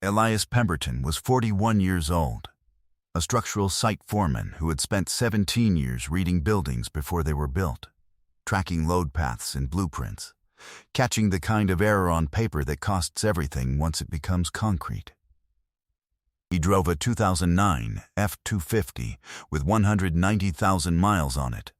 Elias Pemberton was 41 years old, a structural site foreman who had spent 17 years reading buildings before they were built, tracking load paths and blueprints, catching the kind of error on paper that costs everything once it becomes concrete. He drove a 2009 F-250 with 190,000 miles on it,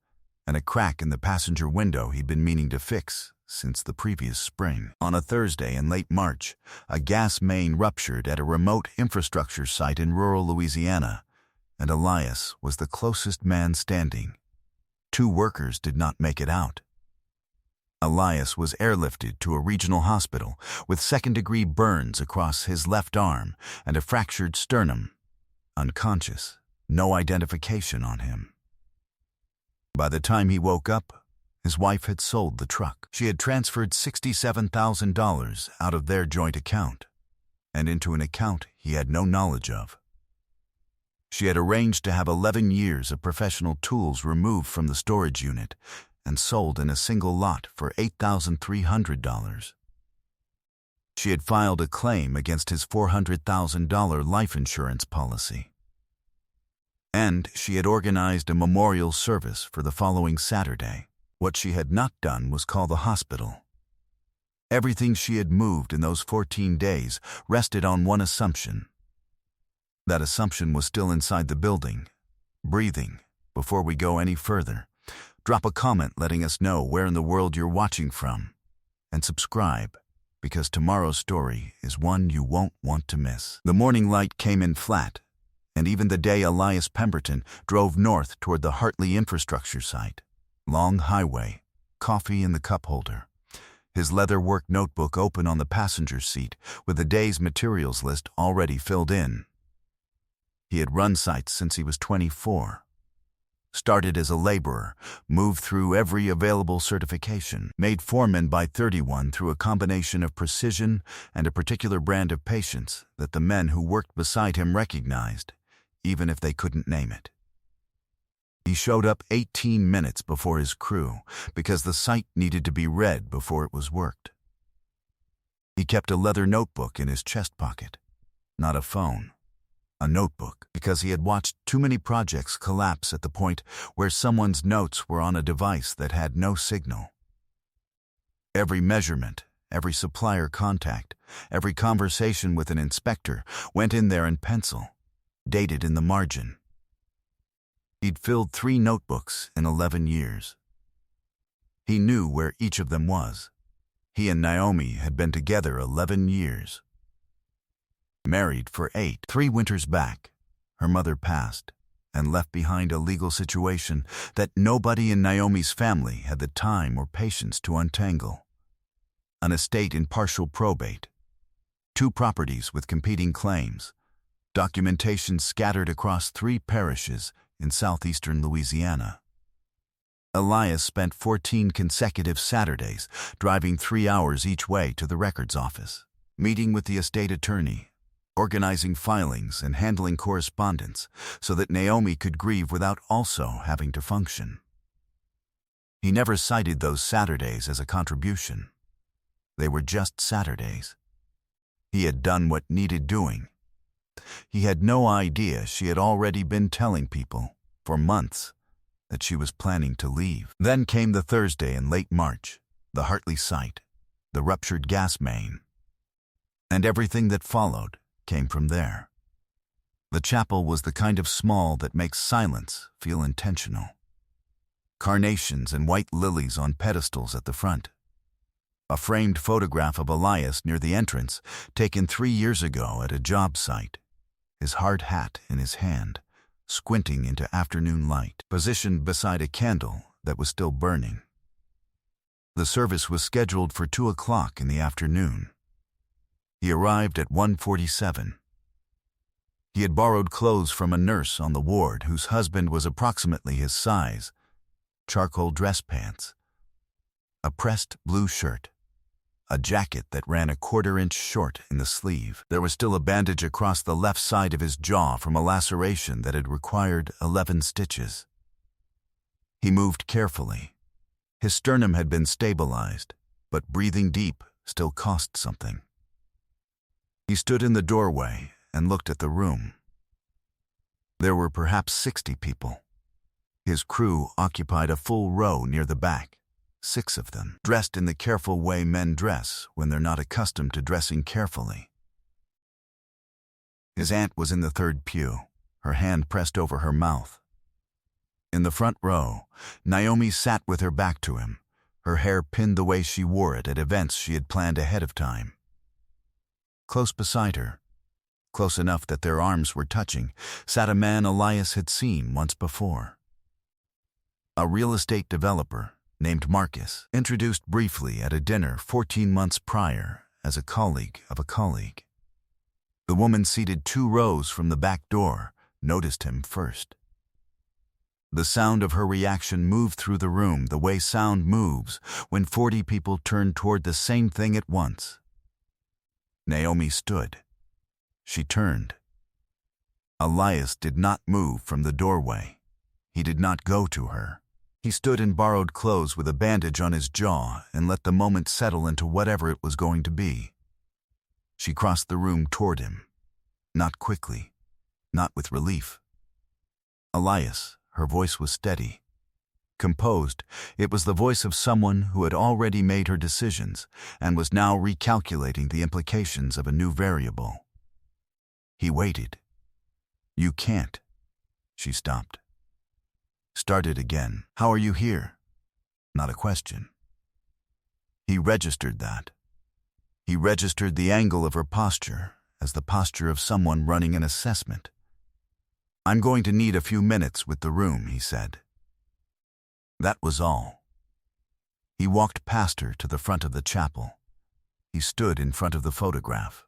and a crack in the passenger window he'd been meaning to fix since the previous spring. On a Thursday in late March, a gas main ruptured at a remote infrastructure site in rural Louisiana, and Elias was the closest man standing. 2 workers did not make it out. Elias was airlifted to a regional hospital with second-degree burns across his left arm and a fractured sternum. Unconscious, no identification on him. By the time he woke up, his wife had sold the truck. She had transferred $67,000 out of their joint account and into an account he had no knowledge of. She had arranged to have 11 years of professional tools removed from the storage unit and sold in a single lot for $8,300. She had filed a claim against his $400,000 life insurance policy. And she had organized a memorial service for the following Saturday. What she had not done was call the hospital. Everything she had moved in those 14 days rested on one assumption. That assumption was still inside the building, breathing. Before we go any further, drop a comment letting us know where in the world you're watching from, and subscribe, because tomorrow's story is one you won't want to miss. The morning light came in flat, and even the day Elias Pemberton drove north toward the Hartley infrastructure site. Long highway, coffee in the cup holder, his leather work notebook open on the passenger seat with the day's materials list already filled in. He had run sites since he was 24. Started as a laborer, moved through every available certification, made foreman by 31 through a combination of precision and a particular brand of patience that the men who worked beside him recognized, even if they couldn't name it. He showed up 18 minutes before his crew because the site needed to be read before it was worked. He kept a leather notebook in his chest pocket, not a phone. A notebook, because he had watched too many projects collapse at the point where someone's notes were on a device that had no signal. Every measurement, every supplier contact, every conversation with an inspector went in there in pencil, dated in the margin. He'd filled 3 notebooks in 11 years. He knew where each of them was. He and Naomi had been together 11 years. Married for 8. 3 winters back, her mother passed and left behind a legal situation that nobody in Naomi's family had the time or patience to untangle. An estate in partial probate, 2 properties with competing claims, documentation scattered across 3 parishes in southeastern Louisiana. Elias spent 14 consecutive Saturdays driving 3 hours each way to the records office, meeting with the estate attorney, organizing filings and handling correspondence so that Naomi could grieve without also having to function. He never cited those Saturdays as a contribution. They were just Saturdays. He had done what needed doing. He had no idea she had already been telling people, for months, that she was planning to leave. Then came the Thursday in late March, the Hartley site, the ruptured gas main. And everything that followed came from there. The chapel was the kind of small that makes silence feel intentional. Carnations and white lilies on pedestals at the front. A framed photograph of Elias near the entrance, taken 3 years ago at a job site. His hard hat in his hand, squinting into afternoon light, positioned beside a candle that was still burning. The service was scheduled for 2 o'clock in the afternoon. He arrived at 1:47. He had borrowed clothes from a nurse on the ward whose husband was approximately his size, charcoal dress pants, a pressed blue shirt, a jacket that ran a 1/4 inch short in the sleeve. There was still a bandage across the left side of his jaw from a laceration that had required 11 stitches. He moved carefully. His sternum had been stabilized, but breathing deep still cost something. He stood in the doorway and looked at the room. There were perhaps 60 people. His crew occupied a full row near the back, 6 of them, dressed in the careful way men dress when they're not accustomed to dressing carefully. His aunt was in the third pew, her hand pressed over her mouth. In the front row, Naomi sat with her back to him, her hair pinned the way she wore it at events she had planned ahead of time. Close beside her, close enough that their arms were touching, sat a man Elias had seen once before. A real estate developer named Marcus, introduced briefly at a dinner 14 months prior as a colleague of a colleague. The woman seated 2 rows from the back door noticed him first. The sound of her reaction moved through the room the way sound moves when 40 people turn toward the same thing at once. Naomi stood. She turned. Elias did not move from the doorway. He did not go to her. He stood in borrowed clothes with a bandage on his jaw and let the moment settle into whatever it was going to be. She crossed the room toward him. Not quickly, not with relief. Elias, her voice was steady. Composed, it was the voice of someone who had already made her decisions and was now recalculating the implications of a new variable. He waited. "You can't." She stopped. Started again. "How are you here?" Not a question. He registered that. He registered the angle of her posture as the posture of someone running an assessment. "I'm going to need a few minutes with the room," he said. That was all. He walked past her to the front of the chapel. He stood in front of the photograph.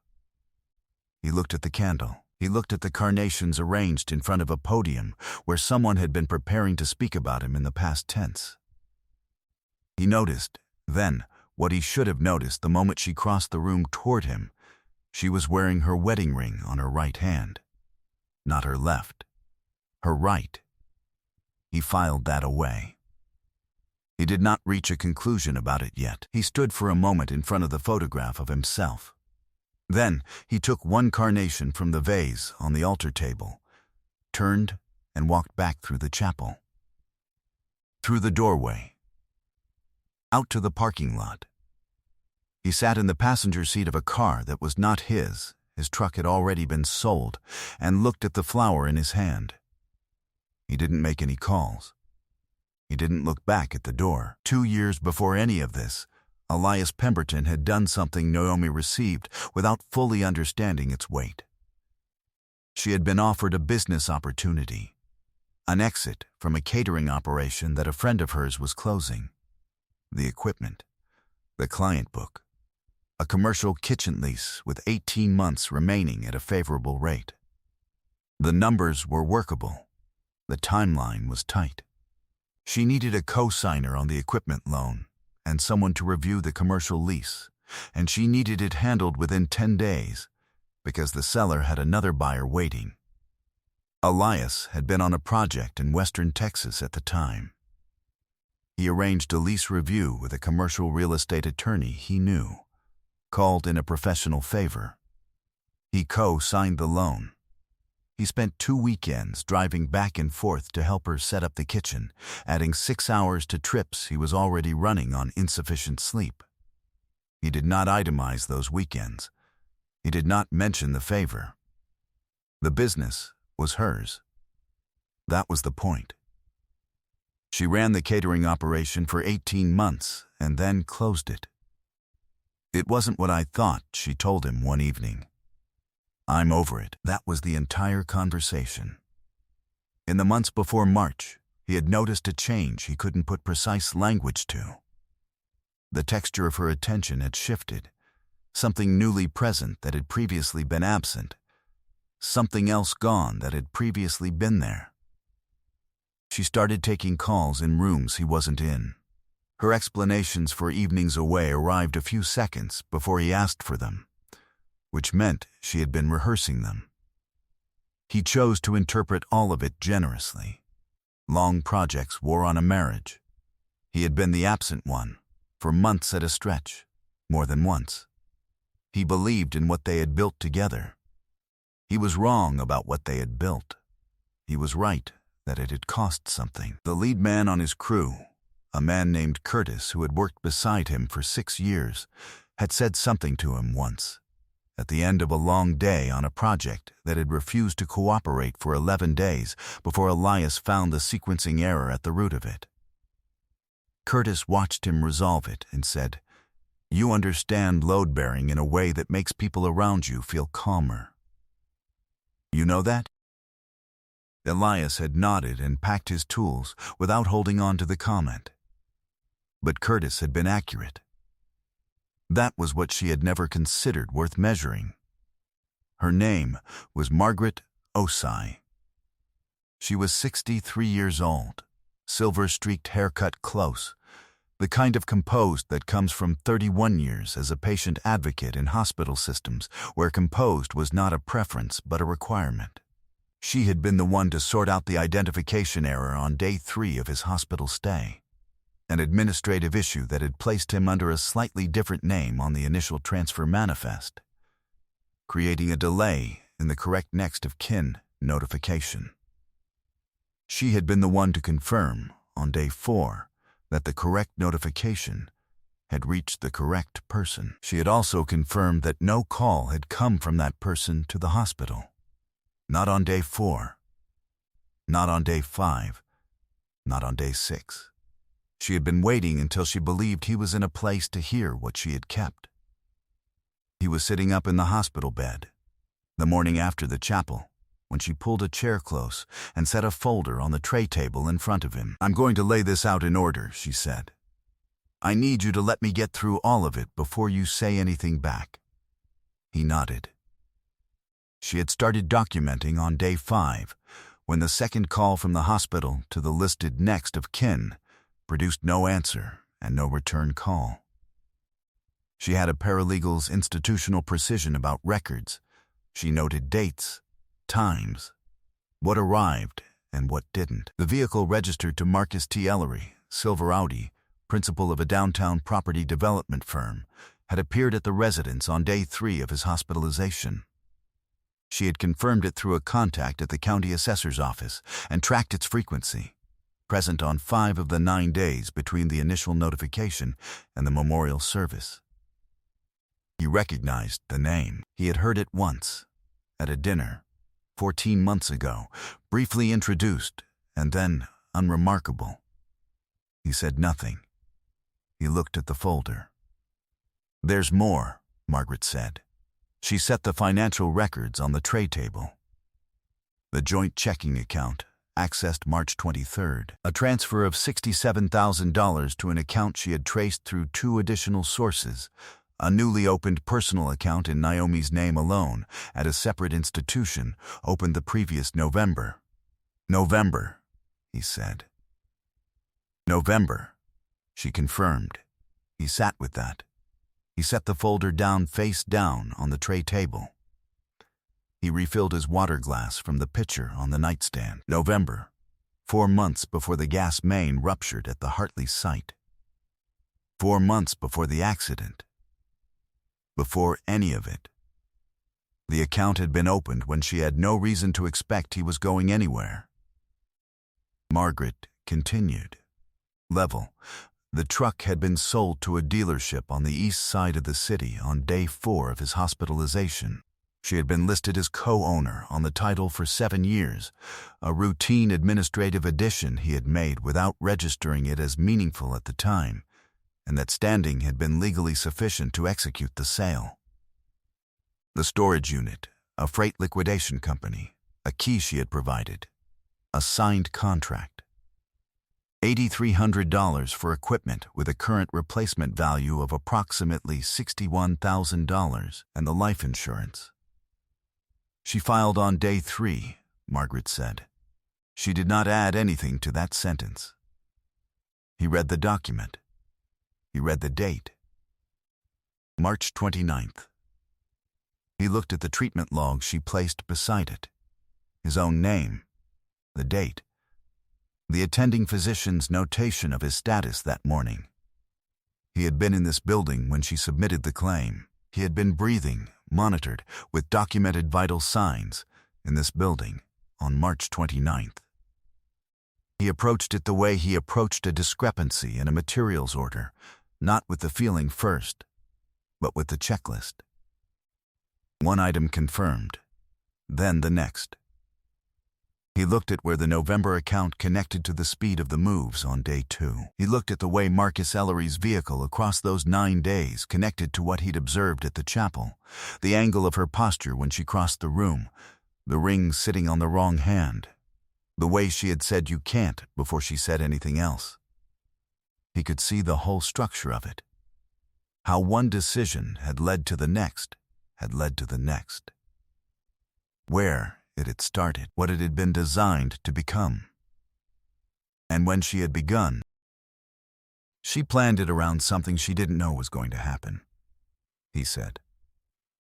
He looked at the candle. He looked at the carnations arranged in front of a podium where someone had been preparing to speak about him in the past tense. He noticed, then, what he should have noticed the moment she crossed the room toward him. She was wearing her wedding ring on her right hand. Not her left. Her right. He filed that away. He did not reach a conclusion about it yet. He stood for a moment in front of the photograph of himself. Then he took one carnation from the vase on the altar table, turned, and walked back through the chapel. Through the doorway. Out to the parking lot. He sat in the passenger seat of a car that was not his truck had already been sold, and looked at the flower in his hand. He didn't make any calls. He didn't look back at the door. 2 years before any of this, Elias Pemberton had done something Naomi received without fully understanding its weight. She had been offered a business opportunity, an exit from a catering operation that a friend of hers was closing. The equipment, the client book, a commercial kitchen lease with 18 months remaining at a favorable rate. The numbers were workable. The timeline was tight. She needed a co-signer on the equipment loan and someone to review the commercial lease, and she needed it handled within 10 days because the seller had another buyer waiting. Elias had been on a project in western Texas at the time. He arranged a lease review with a commercial real estate attorney he knew, called in a professional favor. He co-signed the loan. He spent 2 weekends driving back and forth to help her set up the kitchen, adding 6 hours to trips he was already running on insufficient sleep. He did not itemize those weekends. He did not mention the favor. The business was hers. That was the point. She ran the catering operation for 18 months and then closed it. "It wasn't what I thought," she told him one evening. "I'm over it." That was the entire conversation. In the months before March, he had noticed a change he couldn't put precise language to. The texture of her attention had shifted, something newly present that had previously been absent, something else gone that had previously been there. She started taking calls in rooms he wasn't in. Her explanations for evenings away arrived a few seconds before he asked for them, which meant she had been rehearsing them. He chose to interpret all of it generously. Long projects wore on a marriage. He had been the absent one, for months at a stretch, more than once. He believed in what they had built together. He was wrong about what they had built. He was right that it had cost something. The lead man on his crew, a man named Curtis who had worked beside him for 6 years, had said something to him once, at the end of a long day on a project that had refused to cooperate for 11 days before Elias found the sequencing error at the root of it. Curtis watched him resolve it and said, "You understand load-bearing in a way that makes people around you feel calmer. You know that?" Elias had nodded and packed his tools without holding on to the comment. But Curtis had been accurate. That was what she had never considered worth measuring. Her name was Margaret Osai. She was 63 years old, silver-streaked hair cut close, the kind of composed that comes from 31 years as a patient advocate in hospital systems where composed was not a preference but a requirement. She had been the one to sort out the identification error on day 3 of his hospital stay, an administrative issue that had placed him under a slightly different name on the initial transfer manifest, creating a delay in the correct next of kin notification. She had been the one to confirm, on day 4, that the correct notification had reached the correct person. She had also confirmed that no call had come from that person to the hospital. Not on day 4, not on day 5, not on day 6. She had been waiting until she believed he was in a place to hear what she had kept. He was sitting up in the hospital bed, the morning after the chapel, when she pulled a chair close and set a folder on the tray table in front of him. "I'm going to lay this out in order," she said. "I need you to let me get through all of it before you say anything back." He nodded. She had started documenting on day 5, when the second call from the hospital to the listed next of kin produced no answer and no return call. She had a paralegal's institutional precision about records. She noted dates, times, what arrived and what didn't. The vehicle registered to Marcus T. Ellery, silver Audi, principal of a downtown property development firm, had appeared at the residence on day 3 of his hospitalization. She had confirmed it through a contact at the county assessor's office and tracked its frequency, present on 5 of the 9 days between the initial notification and the memorial service. He recognized the name. He had heard it once, at a dinner, 14 months ago, briefly introduced and then unremarkable. He said nothing. He looked at the folder. "There's more," Margaret said. She set the financial records on the tray table. The joint checking account, accessed March 23rd. A transfer of $67,000 to an account she had traced through 2 additional sources. A newly opened personal account in Naomi's name alone at a separate institution, opened the previous November. "November," he said. "November," she confirmed. He sat with that. He set the folder down face down on the tray table. He refilled his water glass from the pitcher on the nightstand. November, 4 months before the gas main ruptured at the Hartley site. 4 months before the accident. Before any of it. The account had been opened when she had no reason to expect he was going anywhere. Margaret continued. Level. The truck had been sold to a dealership on the east side of the city on day 4 of his hospitalization. She had been listed as co-owner on the title for 7 years, a routine administrative addition he had made without registering it as meaningful at the time, and that standing had been legally sufficient to execute the sale. The storage unit, a freight liquidation company, a key she had provided, a signed contract. $8,300 for equipment with a current replacement value of approximately $61,000 and the life insurance. She filed on day 3, Margaret said. She did not add anything to that sentence. He read the document. He read the date. March 29th. He looked at the treatment log she placed beside it. His own name, the date, the attending physician's notation of his status that morning. He had been in this building when she submitted the claim. He had been breathing, monitored, with documented vital signs, in this building on March 29th. He approached it the way he approached a discrepancy in a materials order, not with the feeling first, but with the checklist. One item confirmed, then the next. He looked at where the November account connected to the speed of the moves on day 2. He looked at the way Marcus Ellery's vehicle across those 9 days connected to what he'd observed at the chapel, the angle of her posture when she crossed the room, the ring sitting on the wrong hand, the way she had said "you can't" before she said anything else. He could see the whole structure of it, how one decision had led to the next, had led to the next. Where it had started, what it had been designed to become. And when she had begun, she planned it around something she didn't know was going to happen, he said.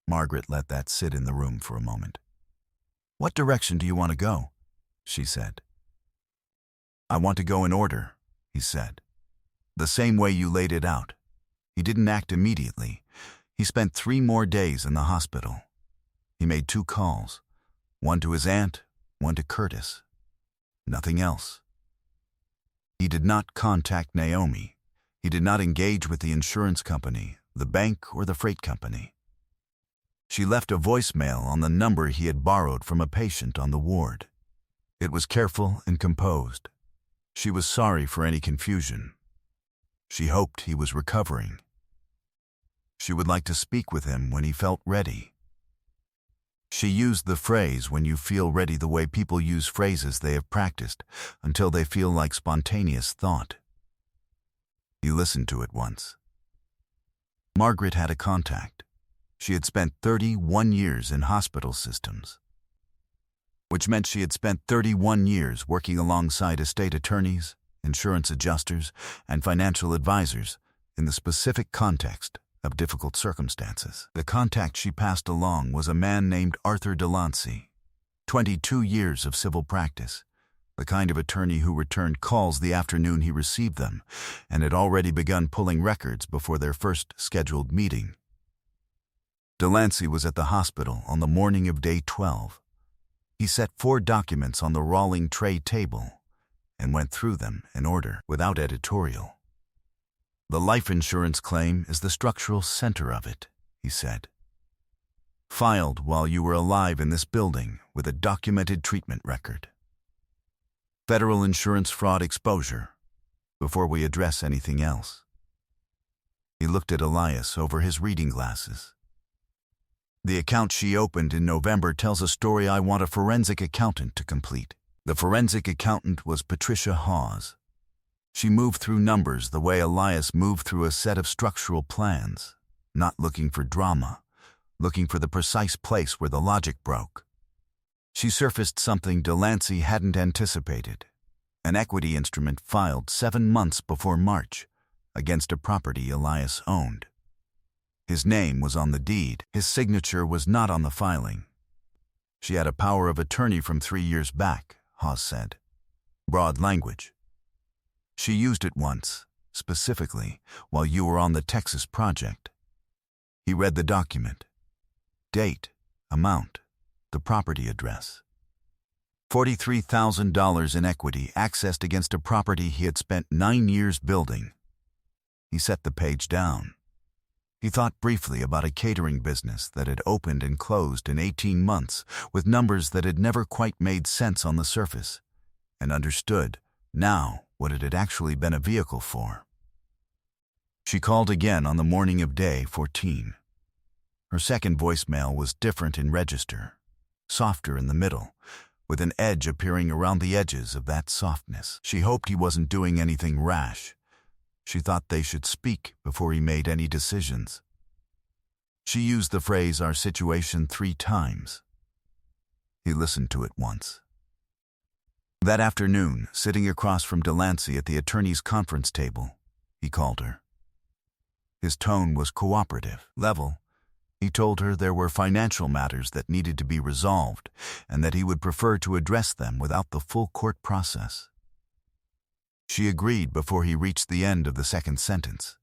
Margaret let that sit in the room for a moment. "What direction do you want to go?" she said. "I want to go in order," he said. "The same way you laid it out." He didn't act immediately. He spent 3 more days in the hospital. He made 2 calls. One to his aunt, one to Curtis. Nothing else. He did not contact Naomi. He did not engage with the insurance company, the bank, or the freight company. She left a voicemail on the number he had borrowed from a patient on the ward. It was careful and composed. She was sorry for any confusion. She hoped he was recovering. She would like to speak with him when he felt ready. She used the phrase "when you feel ready" the way people use phrases they have practiced until they feel like spontaneous thought. He listened to it once. Margaret had a contact. She had spent 31 years in hospital systems, which meant she had spent 31 years working alongside estate attorneys, insurance adjusters, and financial advisors in the specific context of difficult circumstances. The contact she passed along was a man named Arthur Delancey, 22 years of civil practice, the kind of attorney who returned calls the afternoon he received them and had already begun pulling records before their first scheduled meeting. Delancey was at the hospital on the morning of day 12. He set 4 documents on the rolling tray table and went through them in order, without editorial. "The life insurance claim is the structural center of it," he said. "Filed while you were alive in this building with a documented treatment record. Federal insurance fraud exposure, before we address anything else." He looked at Elias over his reading glasses. "The account she opened in November tells a story I want a forensic accountant to complete." The forensic accountant was Patricia Hawes. She moved through numbers the way Elias moved through a set of structural plans, not looking for drama, looking for the precise place where the logic broke. She surfaced something Delancey hadn't anticipated, an equity instrument filed 7 months before March against a property Elias owned. His name was on the deed. His signature was not on the filing. She had a power of attorney from 3 years back, Hawes said. Broad language. She used it once, specifically, while you were on the Texas project. He read the document. Date, amount, the property address. $43,000 in equity accessed against a property he had spent 9 years building. He set the page down. He thought briefly about a catering business that had opened and closed in 18 months with numbers that had never quite made sense on the surface, and understood, now, what it had actually been a vehicle for. She called again on the morning of day 14. Her second voicemail was different in register, softer in the middle, with an edge appearing around the edges of that softness. She hoped he wasn't doing anything rash. She thought they should speak before he made any decisions. She used the phrase "our situation" 3 times. He listened to it once. That afternoon, sitting across from Delancey at the attorney's conference table, he called her. His tone was cooperative, level. He told her there were financial matters that needed to be resolved and that he would prefer to address them without the full court process. She agreed before he reached the end of the second sentence.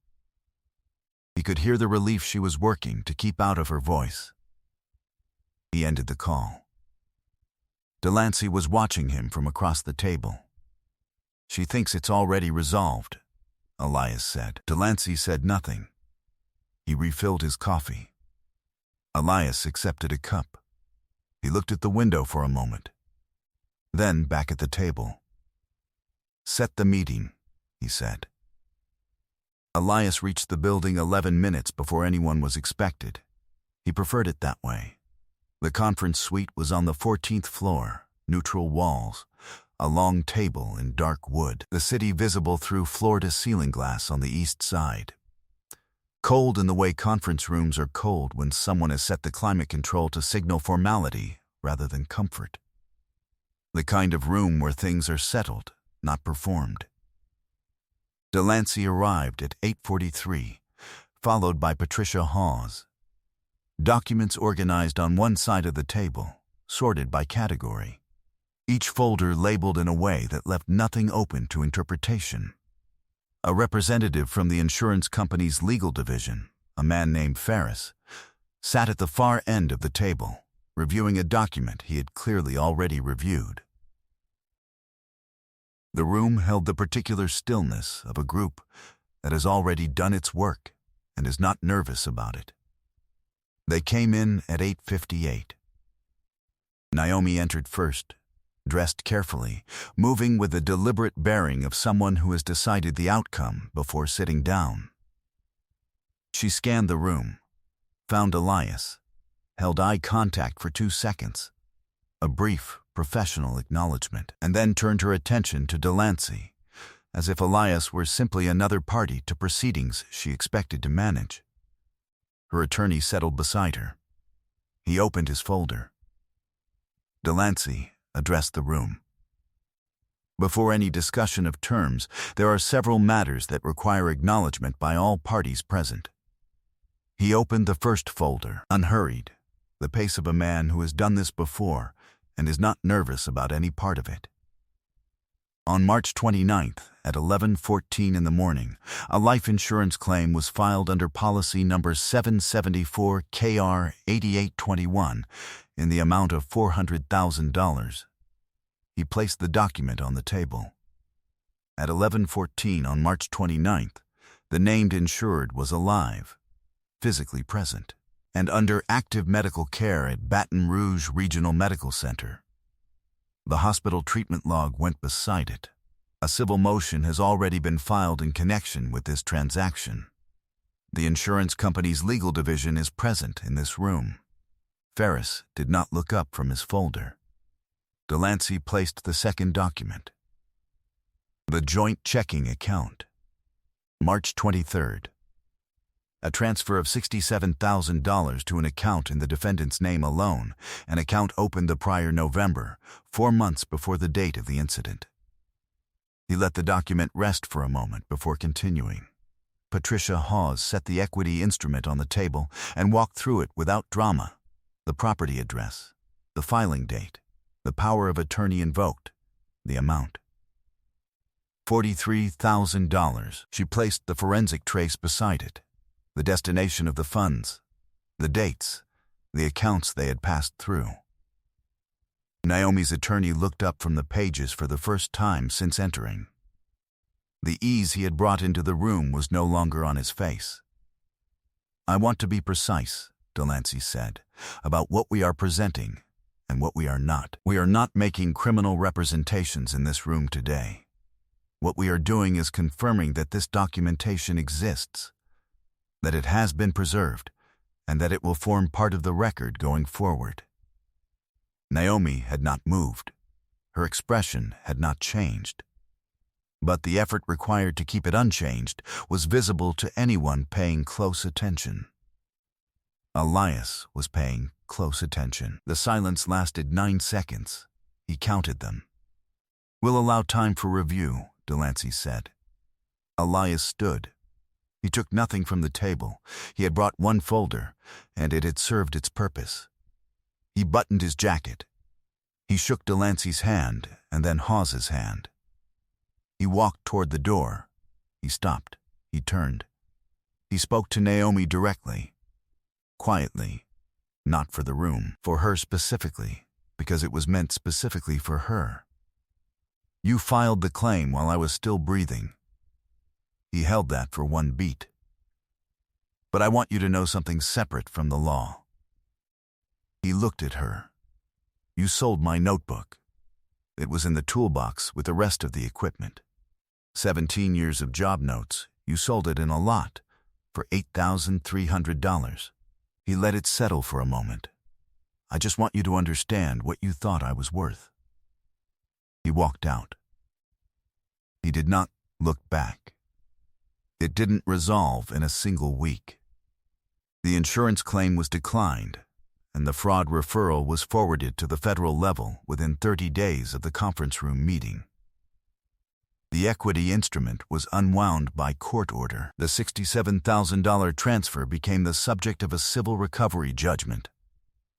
He could hear the relief she was working to keep out of her voice. He ended the call. Delancey was watching him from across the table. "She thinks it's already resolved," Elias said. Delancey said nothing. He refilled his coffee. Elias accepted a cup. He looked at the window for a moment, then back at the table. "Set the meeting," he said. Elias reached the building 11 minutes before anyone was expected. He preferred it that way. The conference suite was on the 14th floor, neutral walls, a long table in dark wood, the city visible through floor-to-ceiling glass on the east side. Cold in the way conference rooms are cold when someone has set the climate control to signal formality rather than comfort. The kind of room where things are settled, not performed. Delancey arrived at 8:43, followed by Patricia Hawes. Documents organized on one side of the table, sorted by category. Each folder labeled in a way that left nothing open to interpretation. A representative from the insurance company's legal division, a man named Ferris, sat at the far end of the table, reviewing a document he had clearly already reviewed. The room held the particular stillness of a group that has already done its work and is not nervous about it. They came in at 8:58. Naomi entered first, dressed carefully, moving with the deliberate bearing of someone who has decided the outcome before sitting down. She scanned the room, found Elias, held eye contact for 2 seconds, a brief, professional acknowledgement, and then turned her attention to Delancey, as if Elias were simply another party to proceedings she expected to manage. Her attorney settled beside her. He opened his folder. Delancey addressed the room. Before any discussion of terms, there are several matters that require acknowledgement by all parties present. He opened the first folder, unhurried, the pace of a man who has done this before and is not nervous about any part of it. On March 29th, at 11:14 in the morning, a life insurance claim was filed under policy number 774 KR 8821 in the amount of $400,000. He placed the document on the table. At 11:14 on March 29th, the named insured was alive, physically present, and under active medical care at Baton Rouge Regional Medical Center. The hospital treatment log went beside it. A civil motion has already been filed in connection with this transaction. The insurance company's legal division is present in this room. Ferris did not look up from his folder. Delancey placed the second document. The joint checking account. March 23rd. A transfer of $67,000 to an account in the defendant's name alone, an account opened the prior November, 4 months before the date of the incident. He let the document rest for a moment before continuing. Patricia Hawes set the equity instrument on the table and walked through it without drama. The property address, the filing date, the power of attorney invoked, the amount. $43,000. She placed the forensic trace beside it, the destination of the funds, the dates, the accounts they had passed through. Naomi's attorney looked up from the pages for the first time since entering. The ease he had brought into the room was no longer on his face. "I want to be precise," Delancey said, "about what we are presenting and what we are not. We are not making criminal representations in this room today. What we are doing is confirming that this documentation exists, that it has been preserved, and that it will form part of the record going forward." Naomi had not moved. Her expression had not changed. But the effort required to keep it unchanged was visible to anyone paying close attention. Elias was paying close attention. The silence lasted 9 seconds. He counted them. "We'll allow time for review," Delancey said. Elias stood. He took nothing from the table. He had brought one folder, and it had served its purpose. He buttoned his jacket. He shook Delancey's hand and then Hawes's hand. He walked toward the door. He stopped. He turned. He spoke to Naomi directly, quietly, not for the room, for her specifically, because it was meant specifically for her. You filed the claim while I was still breathing. He held that for one beat. But I want you to know something separate from the law. He looked at her. You sold my notebook. It was in the toolbox with the rest of the equipment. 17 years of job notes. You sold it in a lot for $8,300. He let it settle for a moment. I just want you to understand what you thought I was worth. He walked out. He did not look back. It didn't resolve in a single week. The insurance claim was declined, and the fraud referral was forwarded to the federal level within 30 days of the conference room meeting. The equity instrument was unwound by court order. The $67,000 transfer became the subject of a civil recovery judgment.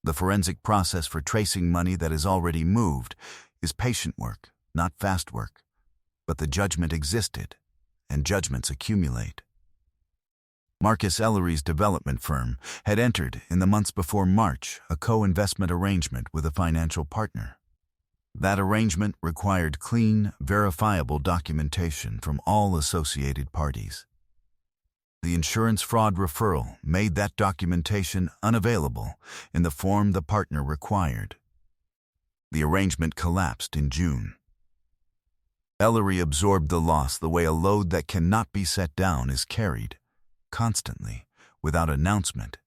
The forensic process for tracing money that is already moved is patient work, not fast work. But the judgment existed, and judgments accumulate. Marcus Ellery's development firm had entered, in the months before March, a co-investment arrangement with a financial partner. That arrangement required clean, verifiable documentation from all associated parties. The insurance fraud referral made that documentation unavailable in the form the partner required. The arrangement collapsed in June. Ellery absorbed the loss the way a load that cannot be set down is carried, constantly, without announcement,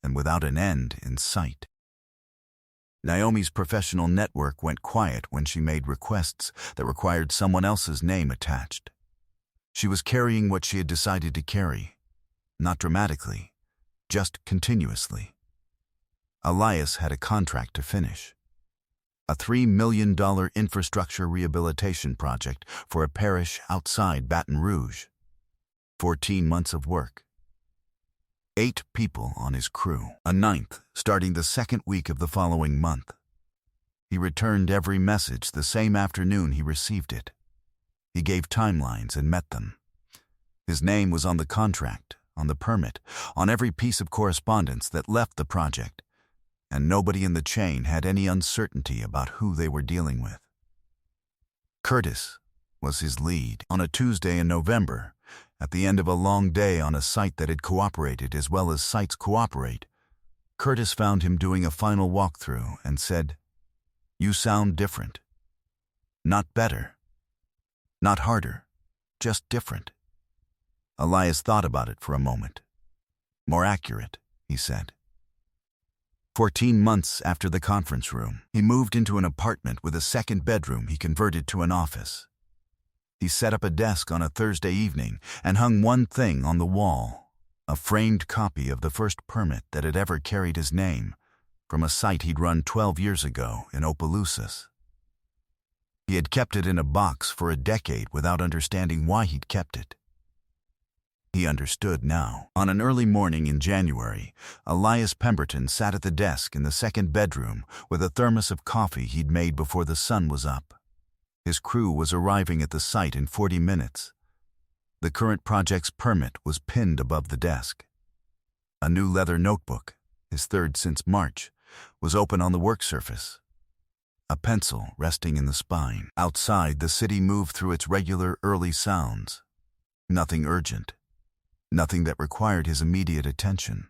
and without an end in sight. Naomi's professional network went quiet when she made requests that required someone else's name attached. She was carrying what she had decided to carry, not dramatically, just continuously. Elias had a contract to finish. A $3 million infrastructure rehabilitation project for a parish outside Baton Rouge. 14 months of work. 8 people on his crew, a 9th starting the second week of the following month. He returned every message the same afternoon he received it. He gave timelines and met them. His name was on the contract, on the permit, on every piece of correspondence that left the project, and nobody in the chain had any uncertainty about who they were dealing with. Curtis was his lead. On a Tuesday in November, at the end of a long day on a site that had cooperated as well as sites cooperate, Curtis found him doing a final walkthrough and said, "You sound different. Not better. Not harder. Just different." Elias thought about it for a moment. "More accurate," he said. 14 months after the conference room, he moved into an apartment with a second bedroom he converted to an office. He set up a desk on a Thursday evening and hung one thing on the wall, a framed copy of the first permit that had ever carried his name, from a site he'd run 12 years ago in Opelousas. He had kept it in a box for a decade without understanding why he'd kept it. He understood now. On an early morning in January, Elias Pemberton sat at the desk in the second bedroom with a thermos of coffee he'd made before the sun was up. His crew was arriving at the site in 40 minutes. The current project's permit was pinned above the desk. A new leather notebook, his third since March, was open on the work surface. A pencil resting in the spine. Outside, the city moved through its regular early sounds. Nothing urgent. Nothing that required his immediate attention.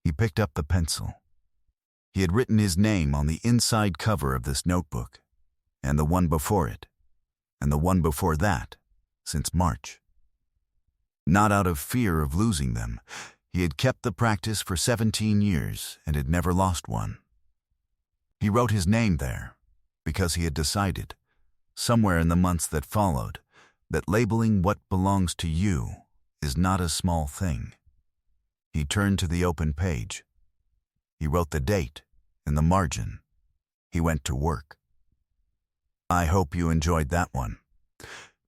He picked up the pencil. He had written his name on the inside cover of this notebook, and the one before it, and the one before that, since March. Not out of fear of losing them, he had kept the practice for 17 years and had never lost one. He wrote his name there because he had decided, somewhere in the months that followed, that labeling what belongs to you is not a small thing. He turned to the open page. He wrote the date in the margin. He went to work. I hope you enjoyed that one.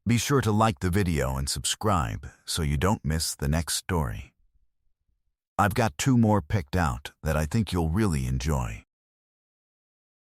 Be sure to like the video and subscribe so you don't miss the next story. I've got 2 more picked out that I think you'll really enjoy.